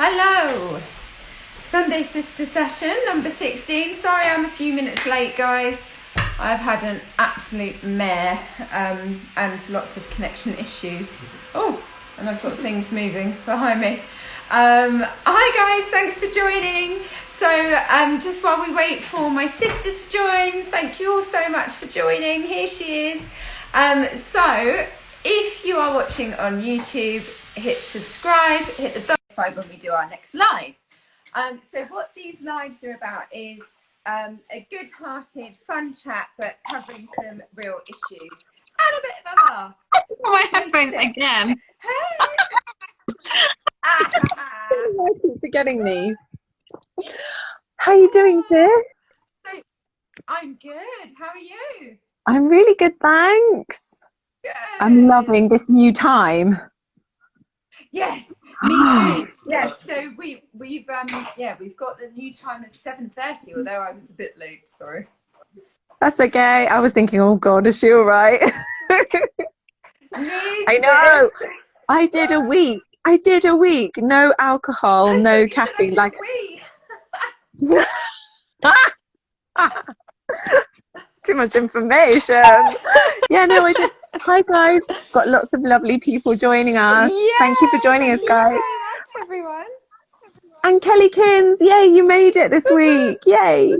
Hello! Sunday Sister Session number 16. Sorry I'm a few minutes late, guys. I've had an absolute mare and lots of connection issues. Oh, and I've got things moving behind me. Hi guys, thanks for joining. So just while we wait for my sister to join, thank you all so much for joining. Here she is. So if you are watching on YouTube, hit subscribe, hit the bell when we do our next live. So what these lives are about is a good-hearted, fun chat, but covering some real issues and a bit of a laugh. My headphones again. Hey! I keep forgetting these. How are you doing, sis? So, I'm good. How are you? I'm really good, thanks. Good. I'm loving this new time. Yes, me too. Yes, so we've got the new time of 7:30. Although I was a bit late, sorry. That's okay. I was thinking, oh God, is she all right? I know. I did a week. No alcohol, no caffeine. Like. Too much information. Yeah, no, I did. Hi guys, got lots of lovely people joining us. Yeah, thank you for joining us, guys. To everyone. And Kellykins, yay, you made it this week. Yay.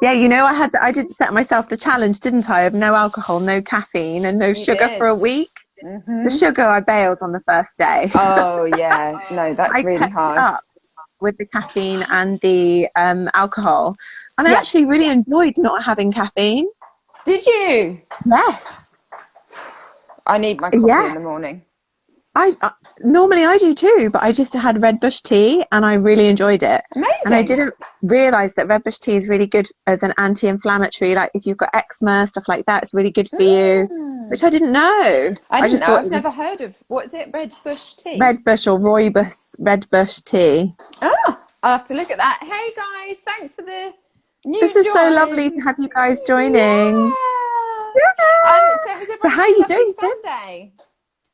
Yeah, you know, I did set myself the challenge, didn't I, of no alcohol, no caffeine and no sugar for a week. Mm-hmm. The sugar I bailed on the first day. Oh yeah, no, that's really hard. Up with the caffeine and the alcohol, and I actually really enjoyed not having caffeine. Did you? Yes. I need my coffee in the morning. I normally I do too, but I just had Red Bush tea and I really enjoyed it. Amazing. And I didn't realise that Red Bush tea is really good as an anti-inflammatory. Like if you've got eczema, stuff like that, it's really good for you. Which I didn't know. I just thought I've never heard of. What is it? Red Bush tea? Red Bush or Rooibos Red Bush tea. Oh, I'll have to look at that. Hey guys, thanks for the new This is so lovely to have you guys joining. So how are you doing, Sunday?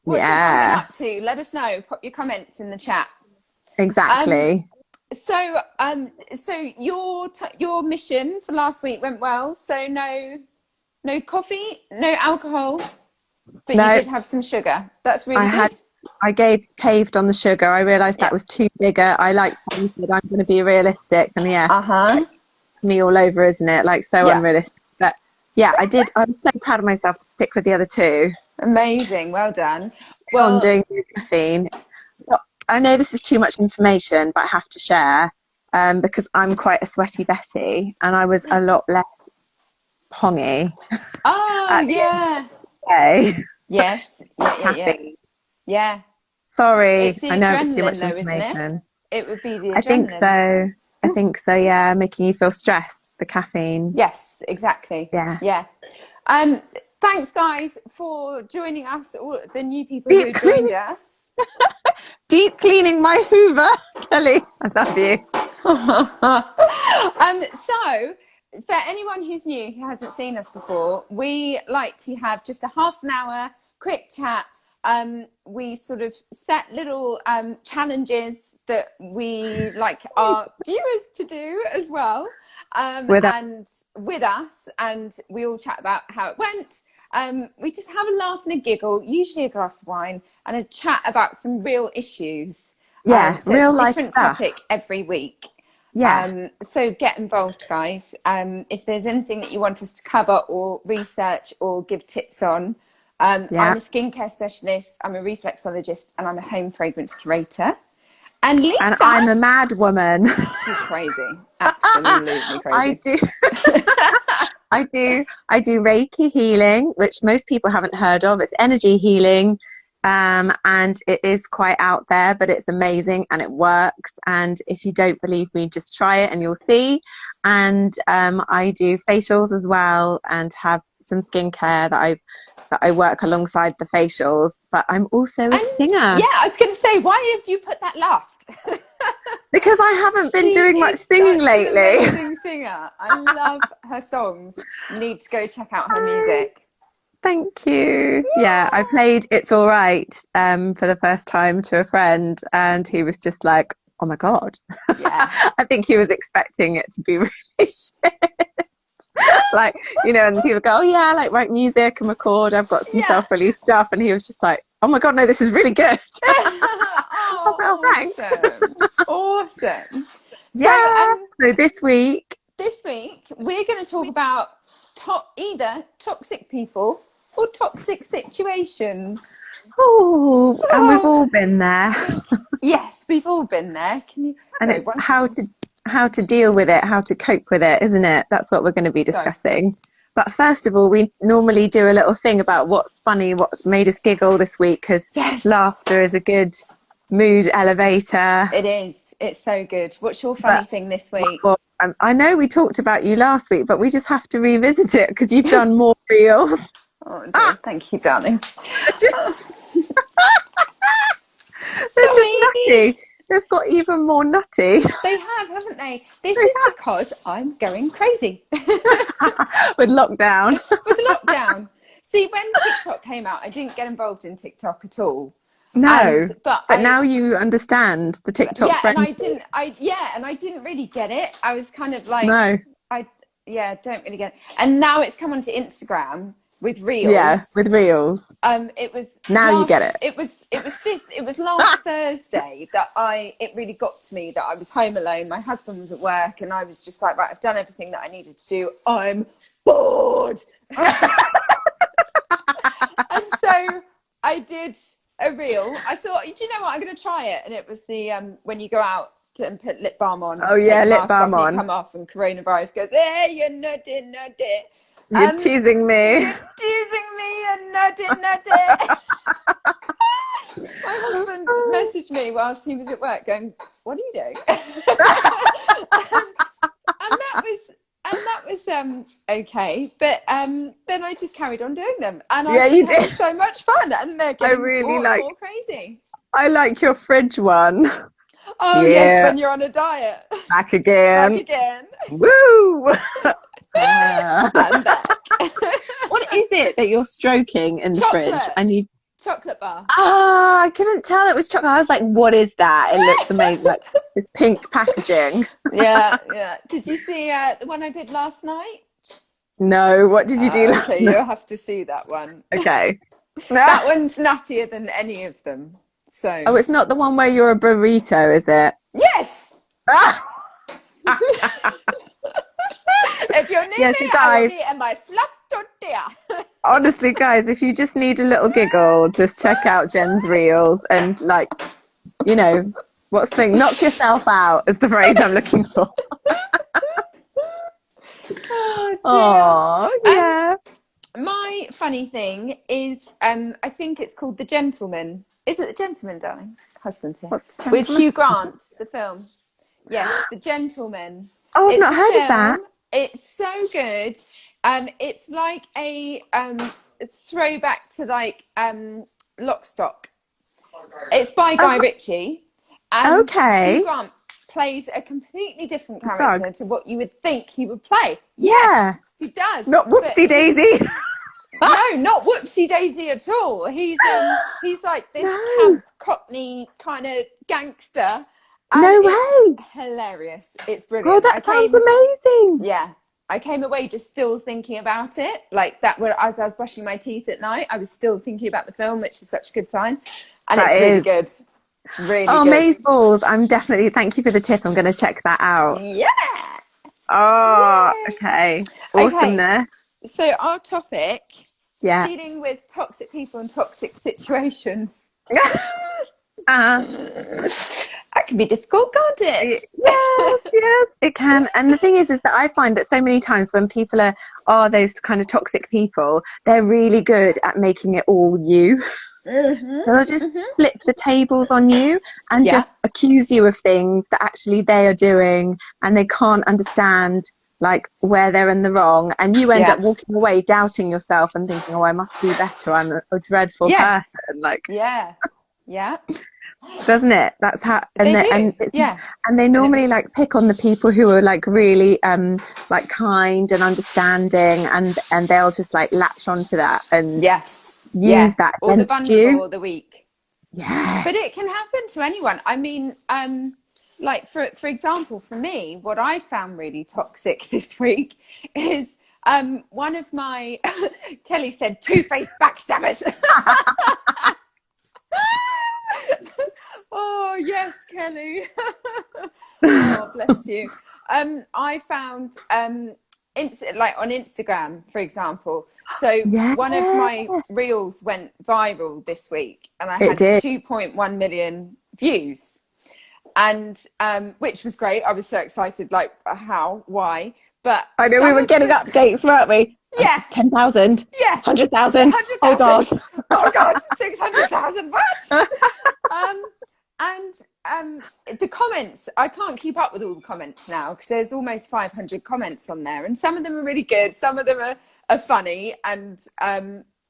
What's everyone up to? Let us know. Pop your comments in the chat. Exactly. So your mission for last week went well. So no coffee, no alcohol, but you did have some sugar. That's really good. I caved on the sugar. I realised that was too bigger. I like how you said I'm going to be realistic, and it's me all over, isn't it? Like so unrealistic. But yeah, I did. I'm so proud of myself to stick with the other two. Amazing, well done. Well, I'm doing caffeine. I know this is too much information, but I have to share because I'm quite a sweaty Betty, and I was a lot less pongy. Oh yeah. Yes. Yeah. Sorry, It's I know it's too much information. Isn't it? It would be the adrenaline. I think so. Yeah, making you feel stressed. The caffeine. Yes, exactly. Yeah. Thanks, guys, for joining us. All the new people who joined us. Deep cleaning my Hoover, Kelly. I love you. So, for anyone who's new, who hasn't seen us before, we like to have just a half an hour quick chat. We sort of set little challenges that we like our viewers to do as well. With us, and we all chat about how it went. We just have a laugh and a giggle, usually a glass of wine, and a chat about some real issues. Yeah, so real it's a life different stuff. topic every week. Yeah. So get involved, guys. If there's anything that you want us to cover or research or give tips on, I'm a skincare specialist, I'm a reflexologist, and I'm a home fragrance curator. And Lisa, and I'm a mad woman. She's crazy, absolutely crazy. I do Reiki healing, which most people haven't heard of. It's energy healing, and it is quite out there, but it's amazing and it works. And if you don't believe me, just try it and you'll see. And I do facials as well, and have some skincare that I work alongside the facials, but I'm also a singer. Yeah, I was going to say, why have you put that last? Because I haven't been doing much singing lately. An amazing singer. I love her songs. You need to go check out her music. Thank you. Yeah, I played It's All Right for the first time to a friend, and he was just like, oh my God. Yeah. I think he was expecting it to be really shit. Like, you know, and people go, oh yeah, I like write music and record. I've got some self-release stuff. And he was just like, oh my God, no, this is really good. Oh, thanks. Awesome. Yeah. So this week we're going to talk about either toxic people or toxic situations. Oh, and we've all been there. Yes, we've all been there. And it's how to deal with it, how to cope with it, isn't it? That's what we're going to be discussing. But first of all, we normally do a little thing about what's funny, what's made us giggle this week, because laughter is a good mood elevator. It is. It's so good. What's your funny thing this week? Well, I know we talked about you last week, but we just have to revisit it because you've done more reels. Oh, dear. Thank you, darling. They're just nutty. They've got even more nutty. They have, haven't they? This is because I'm going crazy. With lockdown. With lockdown. See, when TikTok came out, I didn't get involved in TikTok at all. No, but now you understand the TikTok. Yeah, and I didn't really get it. I was kind of like, no, don't really get it. And now it's come onto Instagram with reels. Yeah, with reels. It was you get it. It was last Thursday that it really got to me that I was home alone. My husband was at work, and I was just like, right, I've done everything that I needed to do. I'm bored. And so I did a reel. I thought, do you know what? I'm going to try it. And it was the when you go out and put lip balm on. Oh yeah, lip balm on. You come off, and coronavirus goes, hey, you're nutty. You're teasing me. You're teasing me, you nutty. My husband messaged me whilst he was at work going, what are you doing? and that was okay. But then I just carried on doing them. And I had so much fun. And they're getting more crazy. I like your fridge one. Oh, yes, when you're on a diet. Back again. Woo! I'm back. What is it that you're stroking in the fridge? Chocolate bar. Ah, I couldn't tell it was chocolate. I was like, what is that? It looks amazing. Like this pink packaging. Yeah. Did you see the one I did last night? No, what did you do last night? You'll have to see that one. Okay. That one's nuttier than any of them. So. Oh, it's not the one where you're a burrito, is it? Yes! If you're near me, I will be in my fluff tortilla. Honestly, guys, if you just need a little giggle, just check out Jen's reels and, like, you know, what's the thing? Knock yourself out is the phrase I'm looking for. Oh, yeah. My funny thing is, I think it's called The Gentleman. Is it The Gentleman, darling? Husband's here. With Hugh Grant, the film. Yes, The Gentleman. Oh, I've not heard of that. It's so good. It's like a throwback to like Lock, Stock. It's by Guy Ritchie. And Hugh Grant plays a completely different character to what you would think he would play. Yes, he does. Not Whoopsie Daisy. No, not Whoopsie Daisy at all. He's like this camp Cockney kind of gangster. No way. Hilarious. It's brilliant. Oh, that sounds amazing. Yeah. I came away just still thinking about it. Like that, as I was brushing my teeth at night, I was still thinking about the film, which is such a good sign. And it's really good. It's really good. Oh, amazeballs. I'm definitely, thank you for the tip. I'm going to check that out. Yeah. Oh, okay. Awesome there. So our topic, dealing with toxic people and toxic situations. That can be difficult, can't it? Yes, it can. And the thing is that I find that so many times when people are those kind of toxic people, they're really good at making it all you. They'll just flip the tables on you and just accuse you of things that actually they are doing, and they can't understand like where they're in the wrong, and you end up walking away doubting yourself and thinking, oh, I must do better, I'm a dreadful person. Like doesn't it? That's how, and They they, do, yeah. and they normally like pick on the people who are like really like kind and understanding, and they'll just like latch onto that and Yes, use yeah. that Or the against vulnerable you. or the weak. Yes. But it can happen to anyone. I mean, like for example, for me, what I found really toxic this week is one of my Kelly said two-faced backstabbers. Oh yes, Kelly. Oh bless you. I found like on Instagram, for example. So Yeah, one of my reels went viral this week, and I it had did. 2.1 million views, and which was great. I was so excited. Like, how? Why? But I know we some were of getting the updates, weren't we? yeah, 10,000, yeah, 100,000. Oh 100,000. God. Oh God, 600,000. What? And the comments, I can't keep up with all the comments now because there's almost 500 comments on there, and some of them are really good, some of them are funny, and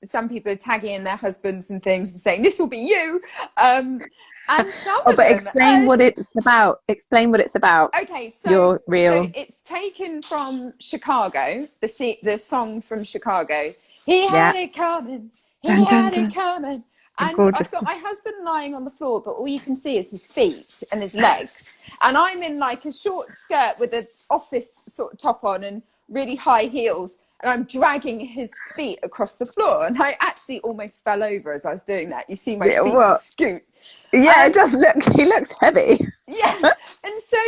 some people are tagging in their husbands and things and saying this will be you, and some Oh, of but them explain what it's about. Explain what it's about. okay, Your so real. it's taken from Chicago, the song from Chicago. He Yeah. had it coming. He Dun, dun, had it dun. coming. Oh, And I've gorgeous. got my husband lying on the floor, but all you can see is his feet and his legs. And I'm in like a short skirt with an office sort of top on and really high heels. And I'm dragging his feet across the floor. And I actually almost fell over as I was doing that. You see my Yeah, feet what? scoot. Yeah, it does look. He looks heavy. Yeah. And so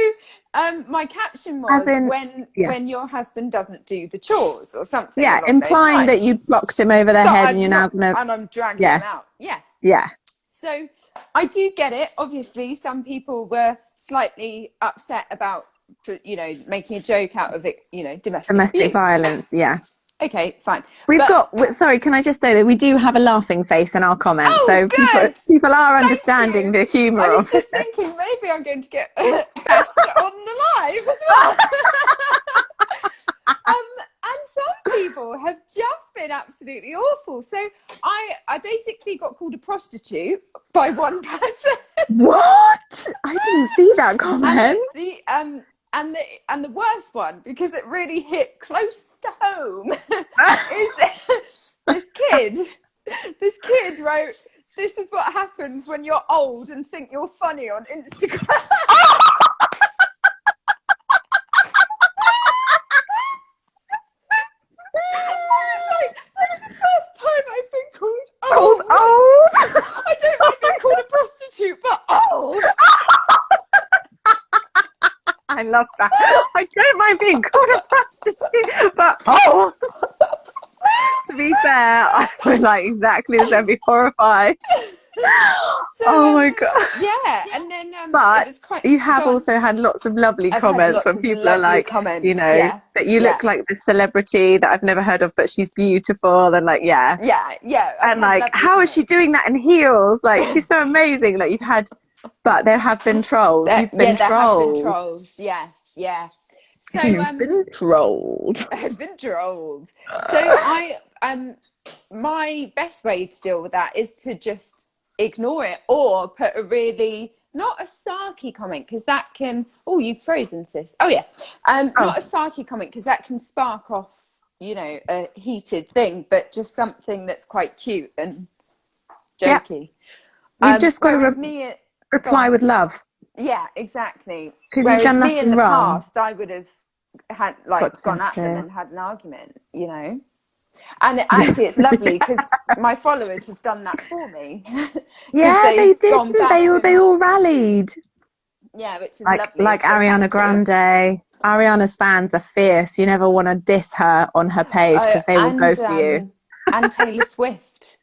my caption As was in, yeah, when your husband doesn't do the chores or something yeah, along those implying that lines. you blocked him over the So head, and I'm you're now not, gonna. and I'm dragging Yeah, him out. Yeah. yeah. So I do get it. Obviously, some people were slightly upset about, making a joke out of it, domestic Domestic abuse. violence. Yeah. Okay, fine. We've But got. Sorry, can I just say that we do have a laughing face in our comments, oh, so good. people are Thank understanding you. the I humour was of it. just thinking maybe I'm going to get bashed on the live as well. And some people have just been absolutely awful. So I basically got called a prostitute by one person. What? I didn't see that comment. And the worst one, because it really hit close to home, is this kid. This kid wrote, "This is what happens when you're old and think you're funny on Instagram." That's the first time I've been called old. Old. I don't mind being called a prostitute, but old. I love that. I don't mind being called a prostitute, but oh, to be fair, I was like exactly the same, be horrified. So, Oh my God. yeah, and then But it was quite. you have also had lots of lovely I've had comments lots when of people are lovely like, comments. that you look like this celebrity that I've never heard of, but she's beautiful, and like, yeah. Yeah. I've And had like, lovely how is she comments. doing that in heels? Like, she's so amazing. Like, but there have been trolls. You've been There have been trolled. trolls. Yeah. So You've been trolled. I've been trolled. So my best way to deal with that is to just ignore it, or put a really, not a snarky comment, because that can, oh, you've frozen, sis. Oh yeah. Not a snarky comment, because that can spark off, a heated thing, but just something that's quite cute and jokey. You've just got whereas to reply with love. Yeah, exactly. Because you've Whereas done me in nothing the wrong. past, I would have had gone at them and had an argument, And actually, it's lovely because my followers have done that for me. Yeah, they did. Gone back They all rallied. Yeah, which is lovely. Like So Ariana Grande. Ariana's fans are fierce. You never want to diss her on her page because they will go for you. And Taylor Swift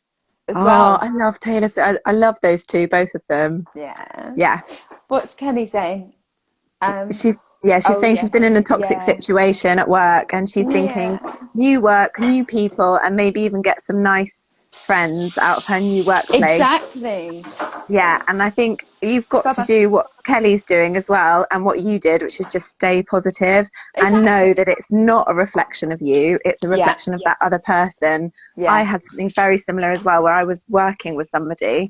as Oh, well. I love Taylor Swift. I love those two, both of them. Yeah. What's Kenny saying? She's saying she's been in a toxic situation at work, and she's thinking new work, new people, and maybe even get some nice friends out of her new workplace. Exactly. Yeah, and I think you've got to do what Kelly's doing as well, and what you did, which is just stay positive and know that it's not a reflection of you, it's a reflection of that other person. I had something very similar as well, where I was working with somebody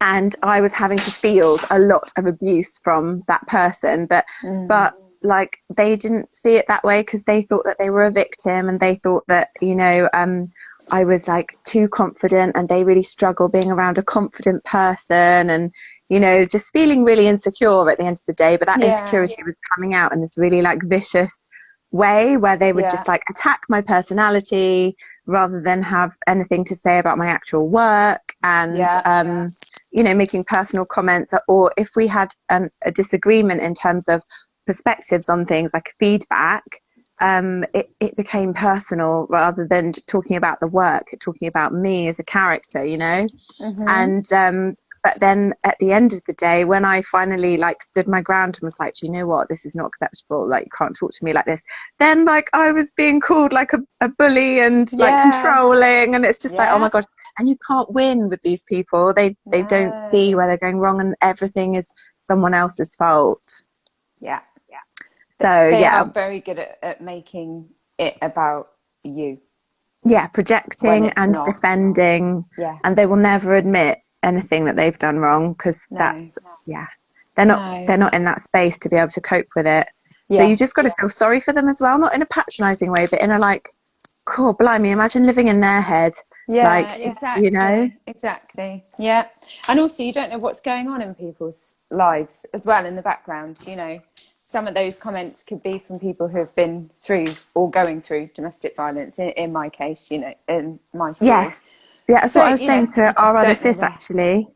and I was having to field a lot of abuse from that person, but like they didn't see it that way, because they thought that they were a victim, and they thought that, you know, I was like too confident, and they really struggle being around a confident person, and, you know, just feeling really insecure at the end of the day. But that insecurity was coming out in this really like vicious way, where they would just like attack my personality rather than have anything to say about my actual work, and you know, making personal comments, or if we had a disagreement in terms of perspectives on things, like feedback, it became personal rather than talking about the work, talking about me as a character, you know. And but then at the end of the day, when I finally like stood my ground and was like, do you know what, this is not acceptable, like you can't talk to me like this, then like I was being called like a bully and like controlling, and it's just like, oh my god. And you can't win with these people. They don't see where they're going wrong, and everything is someone else's fault. So they are very good at making it about you. Projecting and defending, and they will never admit anything that they've done wrong, because they're not in that space to be able to cope with it. So you just got to feel sorry for them as well, not in a patronizing way, but in a like, cool, blimey, imagine living in their head. Exactly. You know, and also you don't know what's going on in people's lives as well in the background. You know, some of those comments could be from people who have been through or going through domestic violence, in my case, you know, in my story. That's what I was saying to our other sis, actually,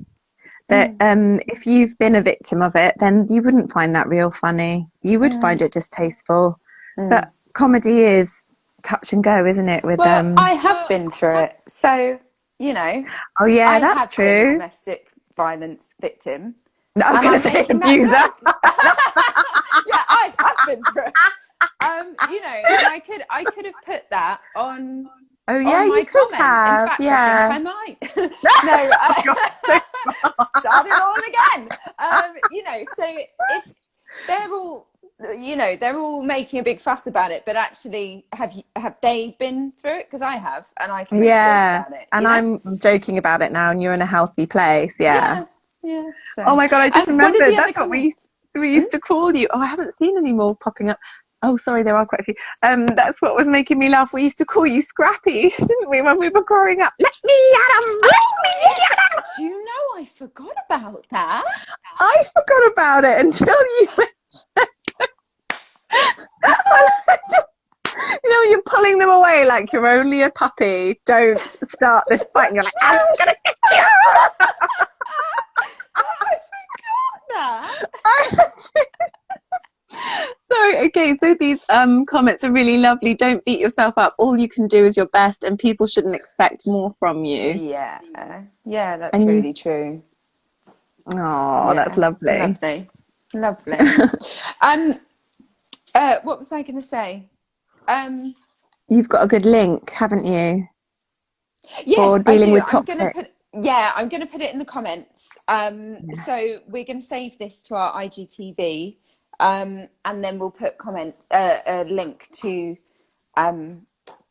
that if you've been a victim of it, then you wouldn't find that real funny. You would find it distasteful. But comedy is touch and go, isn't it? With I have been through it, so you know. Oh yeah, I that's have true. Been a domestic violence victim. I was going to say abuser. I have been through it. You know, and I could have put that on. Oh yeah, on my you could comment. have. In fact, I think I might. Start it all again. You know, so if they're all, you know, they're all making a big fuss about it, but actually, have they been through it? Because I have, and I can make a joke about it. And I'm joking about it now, and you're in a healthy place. So. Oh my god, I just remembered. That's what we used to call you. Oh, I haven't seen any more popping up. Oh, sorry, there are quite a few. That's what was making me laugh. We used to call you Scrappy, didn't we, when we were growing up? Let me at 'em! Let me at 'em! Do you know, I forgot about that. I forgot about it until you mentioned it. You know, you're pulling them away like you're only a puppy. Don't start this fight. And you're like, I'm going to get you! I forgot that. Sorry, okay, so these comments are really lovely. Don't beat yourself up. All you can do is your best, and people shouldn't expect more from you. Yeah, that's really true. Oh, that's lovely. Lovely. What was I going to say? You've got a good link, haven't you? Yes, for dealing I do. with toxic. I'm going to put it in the comments. So we're going to save this to our IGTV. And then we'll put a link to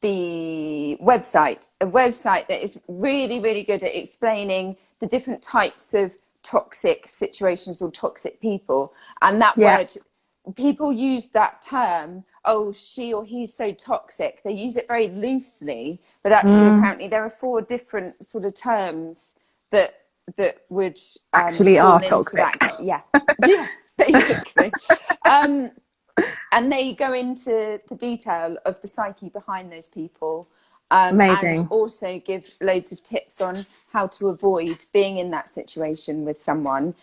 the website, a website that is really, really good at explaining the different types of toxic situations or toxic people. And that word, people use that term, oh, she or he's so toxic. They use it very loosely, but actually apparently there are 4 different sort of terms that would actually are toxic. Basically. And they go into the detail of the psyche behind those people. Amazing. And also give loads of tips on how to avoid being in that situation with someone,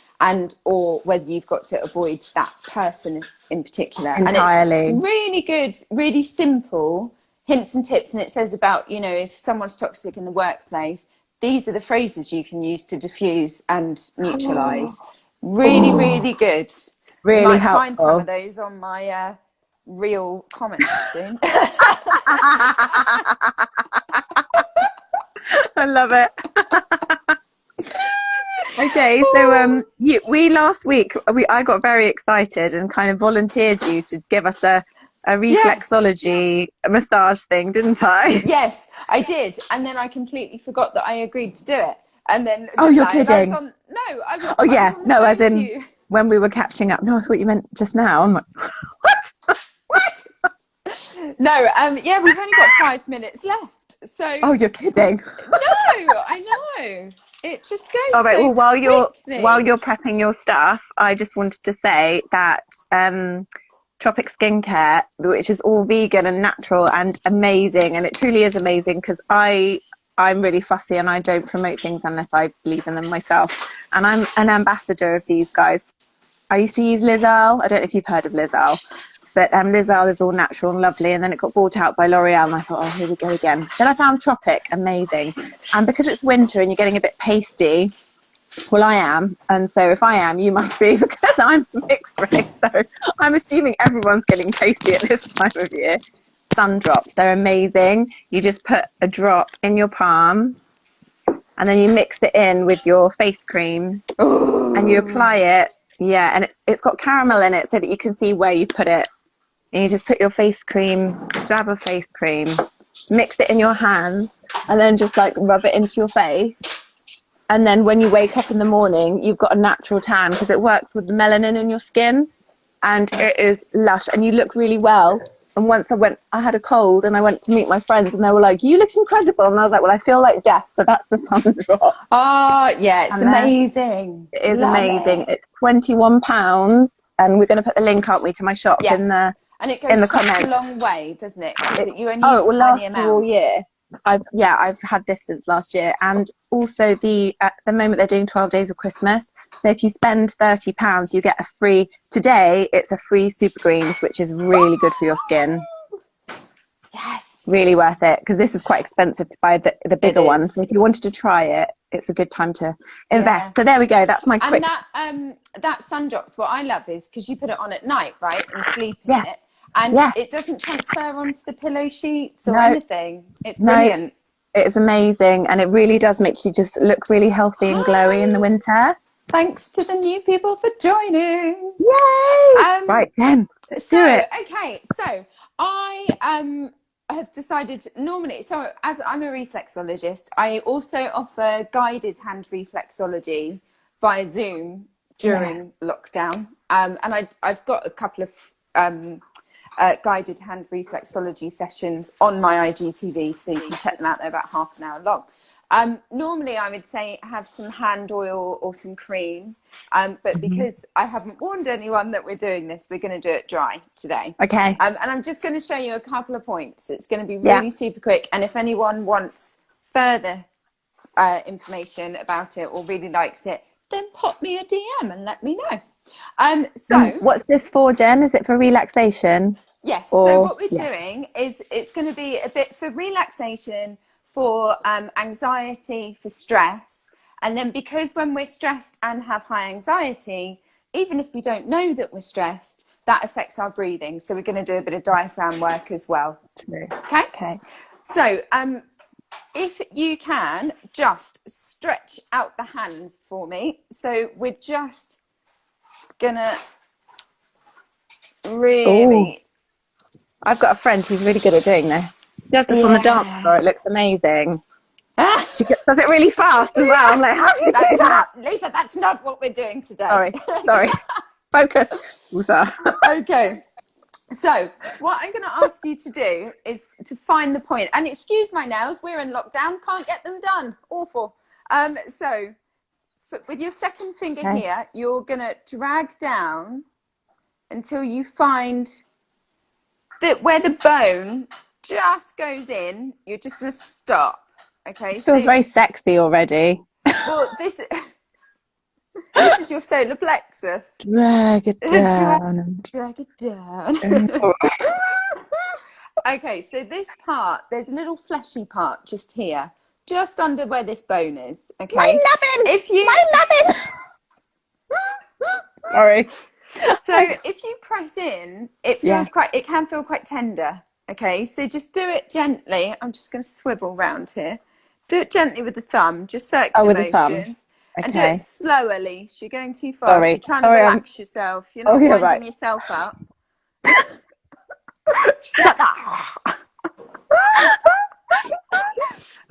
or whether you've got to avoid that person in particular. Entirely. And it's really good, really simple hints and tips. And it says about, you know, if someone's toxic in the workplace, these are the phrases you can use to diffuse and neutralise. Really, really good. Really might helpful. Find some of those on my real comments soon. I love it. Okay, so we last week I got very excited and kind of volunteered you to give us a reflexology massage thing, didn't I? Yes, I did, and then I completely forgot that I agreed to do it. And then Oh, you're and kidding. I was Oh, yeah. on the No, phone as to in you. when we were catching up. No, I thought you meant just now. I'm like, what? What? No, yeah, we've only got 5 minutes left. So Oh, you're kidding. no, I know. It just goes All right. so Well, while quickly. you're prepping your stuff, I just wanted to say that Tropic Skincare, which is all vegan and natural and amazing, and it truly is amazing because I'm really fussy and I don't promote things unless I believe in them myself. And I'm an ambassador of these guys. I used to use Liz Earle. I don't know if you've heard of Liz Earle, but Liz Earle is all natural and lovely. And then it got bought out by L'Oreal, and I thought, oh, here we go again. Then I found Tropic, amazing. And because it's winter and you're getting a bit pasty, well, I am. And so if I am, you must be, because I'm mixed race. So I'm assuming everyone's getting pasty at this time of year. Sun drops, they're amazing. You just put a drop in your palm and then you mix it in with your face cream. Ooh. And you apply it. Yeah, and it's got caramel in it so that you can see where you put it. And you just put your face cream, dab of face cream, mix it in your hands, and then just like rub it into your face. And then when you wake up in the morning, you've got a natural tan because it works with the melanin in your skin, and it is lush and you look really well. And once I had a cold and I went to meet my friends and they were like, you look incredible. And I was like, well, I feel like death. So that's the sun drop. Oh, yeah, it's And amazing. it is Love amazing. it. It's £21 and we're going to put the link, aren't we, to my shop Yes. in the And it goes the such comments. a long way, doesn't it? Because you only Oh, use it will tiny last you all amounts. year. I've had this since last year. And also at the moment they're doing 12 days of Christmas. So if you spend £30, you get a free, today it's a free Super Greens, which is really good for your skin. Yes. Really worth it because this is quite expensive to buy the bigger one. So if you wanted to try it, it's a good time to invest. So there we go. That's my quick. And that sun drops, what I love is because you put it on at night, right, and sleep in it. And it doesn't transfer onto the pillow sheets or anything. It's brilliant. It's amazing. And it really does make you just look really healthy and glowy in the winter. Thanks to the new people for joining. Yay! Right then, let's do it. Okay, so I have decided normally, so as I'm a reflexologist, I also offer guided hand reflexology via Zoom during lockdown. And I've got a couple of guided hand reflexology sessions on my IGTV, so you can check them out. They're about half an hour long. Normally I would say have some hand oil or some cream, but because I haven't warned anyone that we're doing this, we're going to do it dry today. Okay. And I'm just going to show you a couple of points. It's going to be really super quick. And if anyone wants further information about it or really likes it, then pop me a DM and let me know. So what's this for, Jen? Is it for relaxation? Yes. So what we're doing is it's going to be a bit for relaxation, for anxiety, for stress. And then because when we're stressed and have high anxiety, even if we don't know that we're stressed, that affects our breathing. So we're going to do a bit of diaphragm work as well. True. Okay. So if you can just stretch out the hands for me. So we're just going to really... I've got a friend who's really good at doing this. She does this on the dance floor. It looks amazing. She does it really fast as well. I'm like, how do you do that? Lisa, that's not what we're doing today. Sorry. Focus. Okay. So what I'm going to ask you to do is to find the point. And excuse my nails, we're in lockdown, can't get them done. Awful. So with your second finger here, you're going to drag down until you find that where the bone just goes in. You're just going to stop. Okay. It feels very sexy already. Well, this is your solar plexus. Drag it down. Drag it down. Okay, so this part, there's a little fleshy part just here, just under where this bone is. Okay. My nubbin! My nubbin! Sorry. So if you press in, it can feel quite tender. Okay, so just do it gently. I'm just going to swivel round here. Do it gently with the thumb, just circular motions. And do it slowly. You're going too fast. You're trying to relax yourself. You're not winding yourself up. Shut up.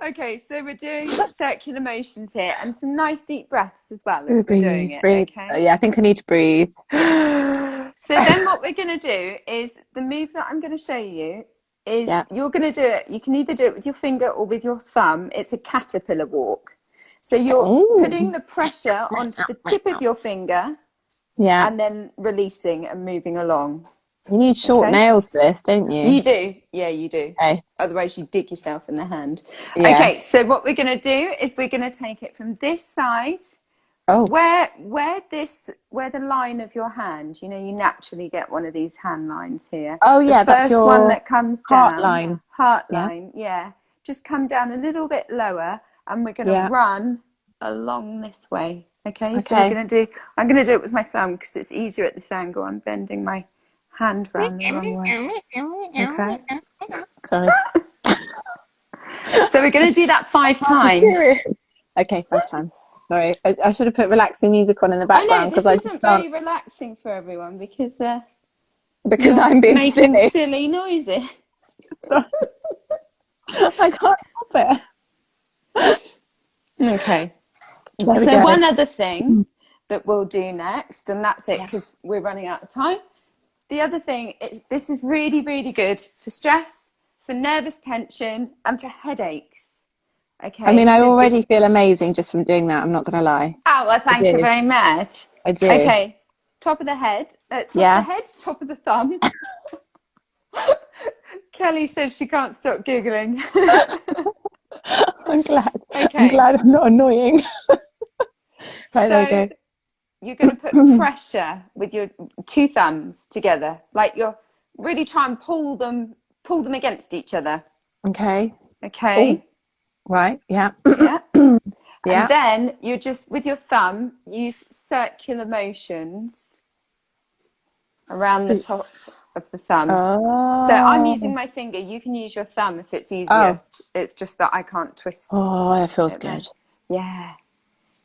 Okay, so we're doing circular motions here and some nice deep breaths as well as we're Breathe, doing it, breathe. okay? Yeah, I think I need to breathe. Yeah. So then what we're going to do is the move that I'm going to show you is you're going to do it. You can either do it with your finger or with your thumb. It's a caterpillar walk. So you're putting the pressure onto the tip of your finger and then releasing and moving along. You need short nails for this, don't you? You do. Yeah, you do. Okay. Otherwise you dig yourself in the hand. Yeah. Okay, so what we're going to do is we're going to take it from this side. Where the line of your hand, you know, you naturally get one of these hand lines here. Oh yeah, the first one that comes down. Heart line. Yeah. Just come down a little bit lower, and we're going to run along this way. Okay. So I'm going to do it with my thumb because it's easier at this angle. I'm bending my hand round the wrong way. Okay. Sorry. So we're going to do that 5 times. Okay, 5 times. Sorry, I should have put relaxing music on in the background because this isn't very relaxing for everyone because I'm being making silly noises. I can't help it. Okay. So one other thing that we'll do next, and that's it because we're running out of time. The other thing is this is really, really good for stress, for nervous tension, and for headaches. Okay. I mean, I already feel amazing just from doing that. I'm not going to lie. Oh, well, thank you very much. I do. Okay. Top of the head. Top of the thumb. Kelly says she can't stop giggling. I'm glad. Okay. I'm glad I'm not annoying. Right, there we go. You're going to put pressure with your 2 thumbs together. Like you're really trying to pull them against each other. Okay. Okay. Ooh. Right, yeah. Yeah. And then you're just, with your thumb, use circular motions around the top of the thumb. Oh. So I'm using my finger. You can use your thumb if it's easiest. It's just that I can't twist. Oh, that feels good. Yeah.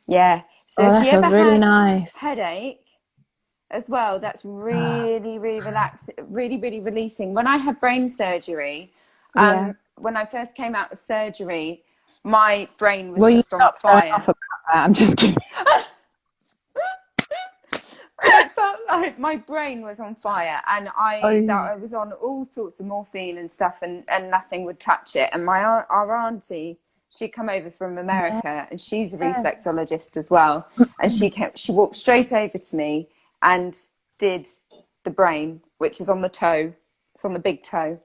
Yeah. So if you ever have headache as well, that's really, really relaxing, really, really releasing. When I had brain surgery, when I first came out of surgery, my brain was just on fire. I'm just kidding. It felt like my brain was on fire, and I was on all sorts of morphine and stuff, and nothing would touch it. And our auntie, she'd come over from America, and she's a reflexologist as well. And she walked straight over to me and did the brain, which is on the toe. It's on the big toe.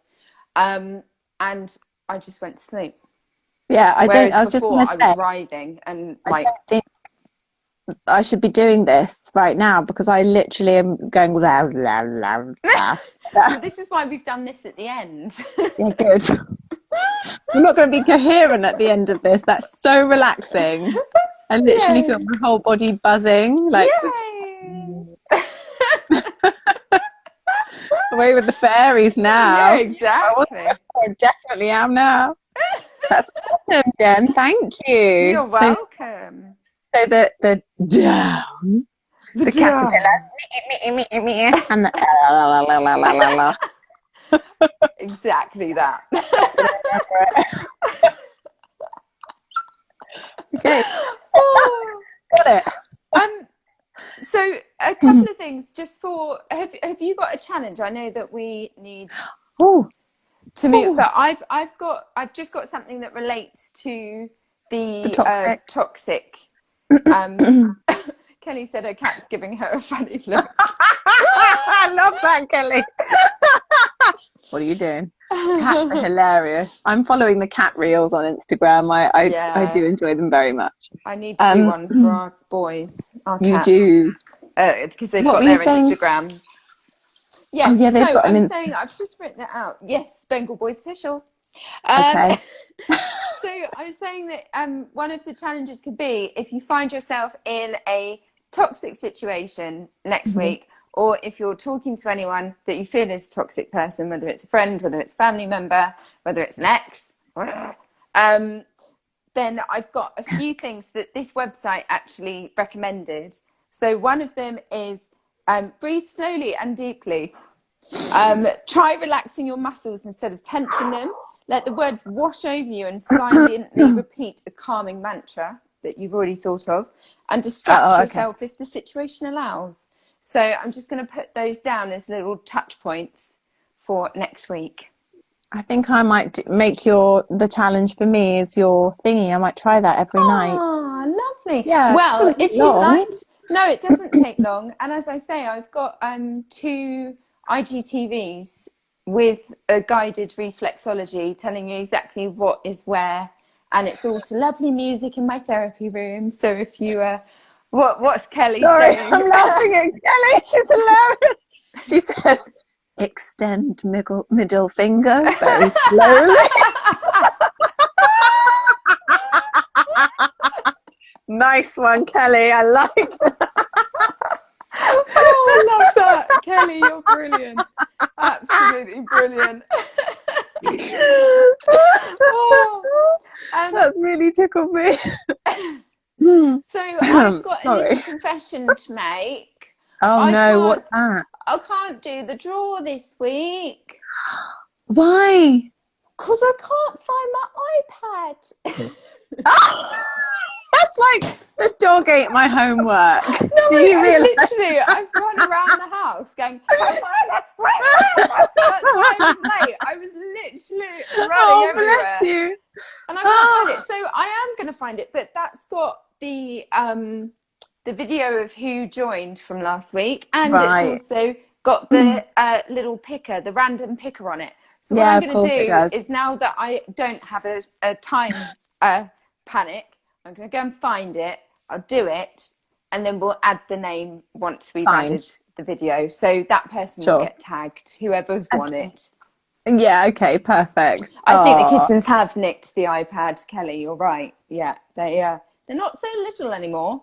And I just went to sleep. Yeah, I was writhing and I think I should be doing this right now because I literally am going blah, blah, blah, blah. This is why we've done this at the end. Yeah, good. I'm not going to be coherent at the end of this. That's so relaxing. I literally feel my whole body buzzing. Like, away with the fairies now. Yeah, exactly. I definitely am now. That's awesome, Jen. Thank you. You're welcome. So the down, the caterpillar, and the la. Exactly that. Okay. Got it. So a couple of things just for have you got a challenge? I know that we need to move, but I've just got something that relates to the toxic. Kelly said her cat's giving her a funny look. I love that, Kelly. What are you doing? Cats are hilarious. I'm following the cat reels on Instagram. I do enjoy them very much. I need to do one for our boys. Our cats. You do. Because they've got their Instagram. Yes, I'm saying I've just written it out. Yes, Bengal Boys official. Okay. So I was saying that one of the challenges could be if you find yourself in a toxic situation next week, or if you're talking to anyone that you feel is a toxic person, whether it's a friend, whether it's a family member, whether it's an ex, then I've got a few things that this website actually recommended. So one of them is breathe slowly and deeply. Try relaxing your muscles instead of tensing them. let the words wash over you and silently repeat a calming mantra that you've already thought of, and distract yourself if the situation allows. So I'm just going to put those down as little touch points for next week. I think I might make the challenge for me is your thingy. I might try that every night. Ah, lovely. Yeah. Well, if you liked, no, it doesn't take long. And as I say, I've got 2 IGTVs with a guided reflexology telling you exactly what is where, and it's all to lovely music in my therapy room. So if you, what's Kelly saying? I'm laughing at Kelly. She's hilarious. She says, extend middle finger very slowly. Nice one, Kelly. I like that. Oh, I love that. Kelly, you're brilliant. Absolutely brilliant. That's really tickled me. So I've got a little confession to make. Oh no, what's that? I can't do the draw this week. Why? Because I can't find my iPad. That's like the dog ate my homework. No, literally, I've run around the house going, that's why I was late. I was literally running everywhere. Bless you. And I can't find it. So I am going to find it, but that's got the video of who joined from last week, and it's also got the little picker, the random picker on it. So what I'm going to do is, now that I don't have a time panic, I'm going to go and find it. I'll do it, and then we'll add the name once we've added the video. So that person will get tagged, whoever's won it. Yeah, okay, perfect. I think the kittens have nicked the iPad, Kelly. You're right. Yeah, they're not so little anymore.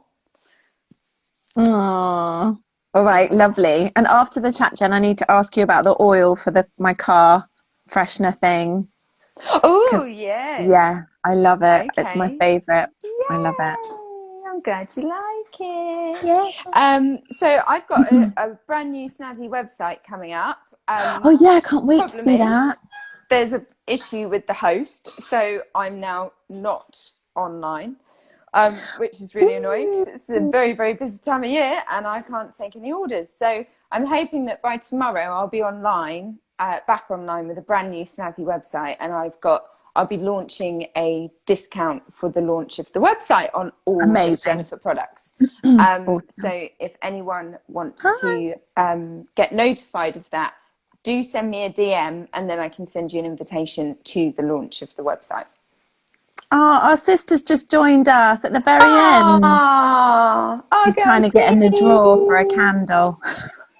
Oh, all right, lovely. And after the chat, Jen, I need to ask you about the oil for my car freshener thing. Oh, yes. Yeah, I love it. Okay. It's my favourite. Yay. I love it. I'm glad you like it. Yeah. So I've got a brand new snazzy website coming up. Oh yeah, I can't wait to see that. There's an issue with the host, so I'm now not online, which is really annoying because it's a very, very busy time of year and I can't take any orders. So I'm hoping that by tomorrow I'll be online, back online with a brand new snazzy website, and I'll be launching a discount for the launch of the website on all Just Jennifer products. Awesome. So if anyone wants to get notified of that, do send me a DM and then I can send you an invitation to the launch of the website. Oh, our sister's just joined us at the very end. She's trying to get in the drawer for a candle.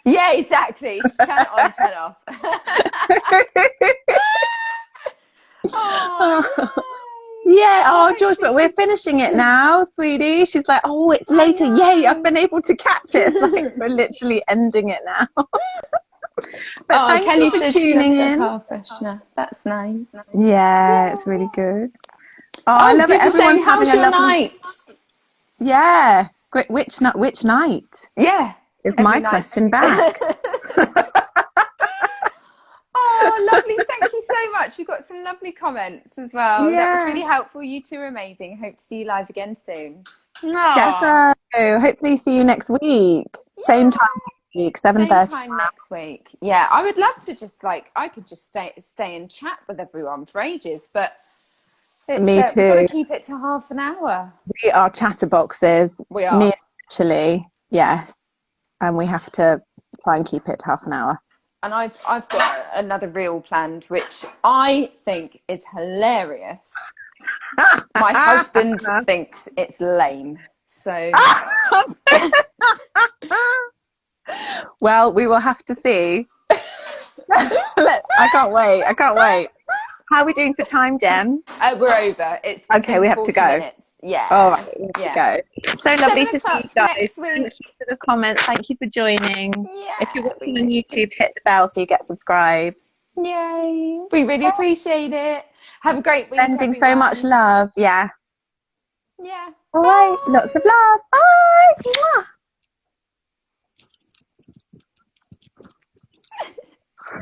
Yeah, exactly. Just turn it on, turn it off. George, but we're finishing it now, sweetie. She's like, oh, it's later. Yay, I've been able to catch it. It's like we're literally ending it now. But thank you for tuning in. Car freshener. That's nice. Yeah, it's really good. Oh, I love it. Everyone's having a lovely night. Yeah. Great. Which night? Yeah. Is my question back. Oh, lovely. Thank you so much. We got some lovely comments as well. Yeah. That was really helpful. You two are amazing. Hope to see you live again soon. Defo. Hopefully see you next week. Yeah. Same time next week, 7:30. Same time next week. Yeah, I would love to I could just stay and chat with everyone for ages, but me too. We've got to keep it to half an hour. We are chatterboxes. We are. Me especially, yes. And we have to try and keep it to half an hour. And I've got another reel planned, which I think is hilarious. My husband thinks it's lame. So well, we will have to see. I can't wait. How are we doing for time, Jen? We're over. It's okay. We have to go. Minutes. Yeah. All right. We have to go. So lovely to see you guys. Thank you for the comments. Thank you for joining. Yeah, if you're watching on YouTube, hit the bell so you get subscribed. Yay! We really appreciate it. Have a great week. Sending so much love. Yeah. Yeah. All right. Lots of love.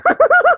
Bye.